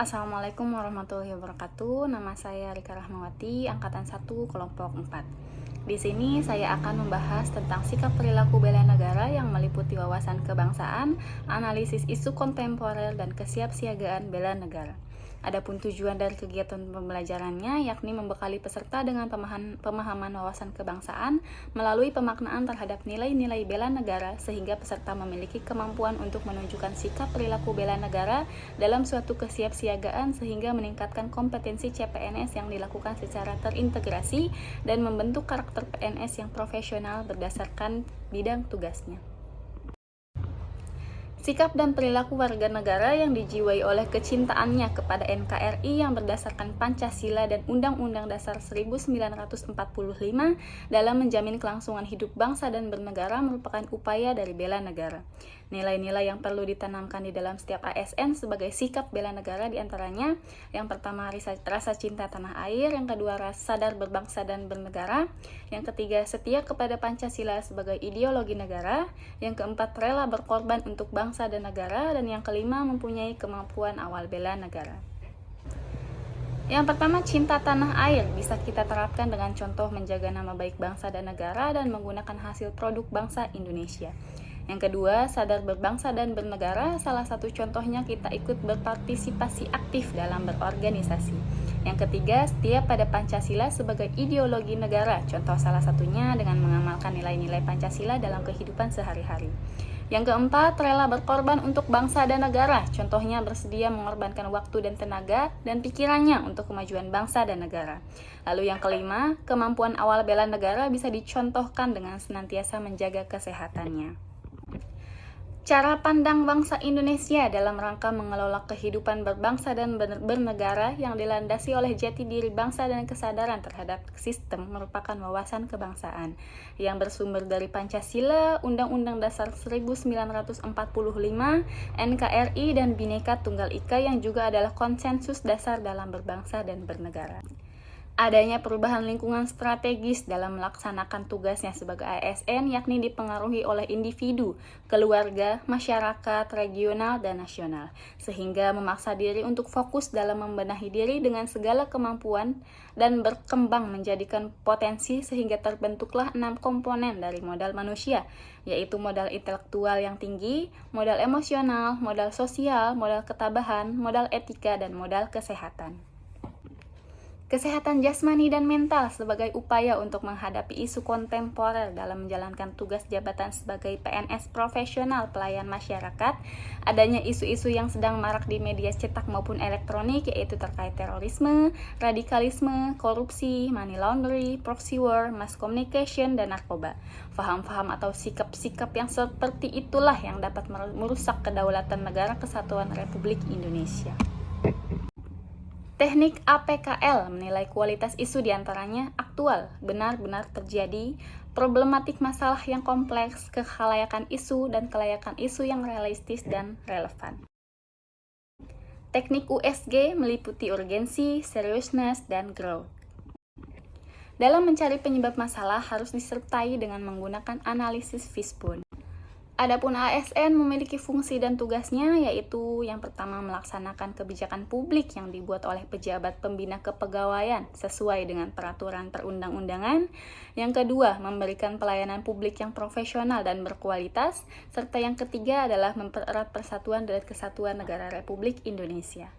Assalamualaikum warahmatullahi wabarakatuh. Nama saya Rika Rahmawati, angkatan 1, kelompok 4. Di sini saya akan membahas tentang sikap perilaku bela negara yang meliputi wawasan kebangsaan, analisis isu kontemporer, dan kesiapsiagaan bela negara. Adapun tujuan dari kegiatan pembelajarannya yakni membekali peserta dengan pemahaman wawasan kebangsaan melalui pemaknaan terhadap nilai-nilai bela negara sehingga peserta memiliki kemampuan untuk menunjukkan sikap perilaku bela negara dalam suatu kesiapsiagaan sehingga meningkatkan kompetensi CPNS yang dilakukan secara terintegrasi dan membentuk karakter PNS yang profesional berdasarkan bidang tugasnya. Sikap dan perilaku warga negara yang dijiwai oleh kecintaannya kepada NKRI yang berdasarkan Pancasila dan Undang-Undang Dasar 1945 dalam menjamin kelangsungan hidup bangsa dan bernegara merupakan upaya dari bela negara. Nilai-nilai yang perlu ditanamkan di dalam setiap ASN sebagai sikap bela negara diantaranya: yang pertama, rasa cinta tanah air; yang kedua, rasa sadar berbangsa dan bernegara; yang ketiga, setia kepada Pancasila sebagai ideologi negara; yang keempat, rela berkorban untuk bangsa dan negara; dan yang kelima, mempunyai kemampuan awal bela negara. Yang pertama, cinta tanah air bisa kita terapkan dengan contoh menjaga nama baik bangsa dan negara dan menggunakan hasil produk bangsa Indonesia. Yang kedua, sadar berbangsa dan bernegara, salah satu contohnya kita ikut berpartisipasi aktif dalam berorganisasi. Yang ketiga, setia pada Pancasila sebagai ideologi negara, contoh salah satunya dengan mengamalkan nilai-nilai Pancasila dalam kehidupan sehari-hari. Yang keempat, rela berkorban untuk bangsa dan negara, contohnya bersedia mengorbankan waktu dan tenaga dan pikirannya untuk kemajuan bangsa dan negara. Lalu yang kelima, kemampuan awal bela negara bisa dicontohkan dengan senantiasa menjaga kesehatannya. Cara pandang bangsa Indonesia dalam rangka mengelola kehidupan berbangsa dan bernegara yang dilandasi oleh jati diri bangsa dan kesadaran terhadap sistem merupakan wawasan kebangsaan yang bersumber dari Pancasila, Undang-Undang Dasar 1945, NKRI, dan Bhinneka Tunggal Ika yang juga adalah konsensus dasar dalam berbangsa dan bernegara. Adanya perubahan lingkungan strategis dalam melaksanakan tugasnya sebagai ASN yakni dipengaruhi oleh individu, keluarga, masyarakat, regional, dan nasional, sehingga memaksa diri untuk fokus dalam membenahi diri dengan segala kemampuan dan berkembang menjadikan potensi sehingga terbentuklah 6 komponen dari modal manusia, yaitu modal intelektual yang tinggi, modal emosional, modal sosial, modal ketabahan, modal etika, dan modal kesehatan. Kesehatan jasmani dan mental sebagai upaya untuk menghadapi isu kontemporer dalam menjalankan tugas jabatan sebagai PNS profesional pelayan masyarakat. Adanya isu-isu yang sedang marak di media cetak maupun elektronik, yaitu terkait terorisme, radikalisme, korupsi, money laundering, proxy war, mass communication, dan narkoba. Faham-faham atau sikap-sikap yang seperti itulah yang dapat merusak kedaulatan negara kesatuan Republik Indonesia. Teknik APKL menilai kualitas isu diantaranya aktual, benar-benar terjadi, problematik masalah yang kompleks, kelayakan isu, dan kelayakan isu yang realistis dan relevan. Teknik USG meliputi urgensi, seriousness, dan growth. Dalam mencari penyebab masalah harus disertai dengan menggunakan analisis Fishbone. Adapun ASN memiliki fungsi dan tugasnya, yaitu yang pertama melaksanakan kebijakan publik yang dibuat oleh pejabat pembina kepegawaian sesuai dengan peraturan perundang-undangan. Yang kedua, memberikan pelayanan publik yang profesional dan berkualitas. Serta yang ketiga adalah mempererat persatuan dan kesatuan negara Republik Indonesia.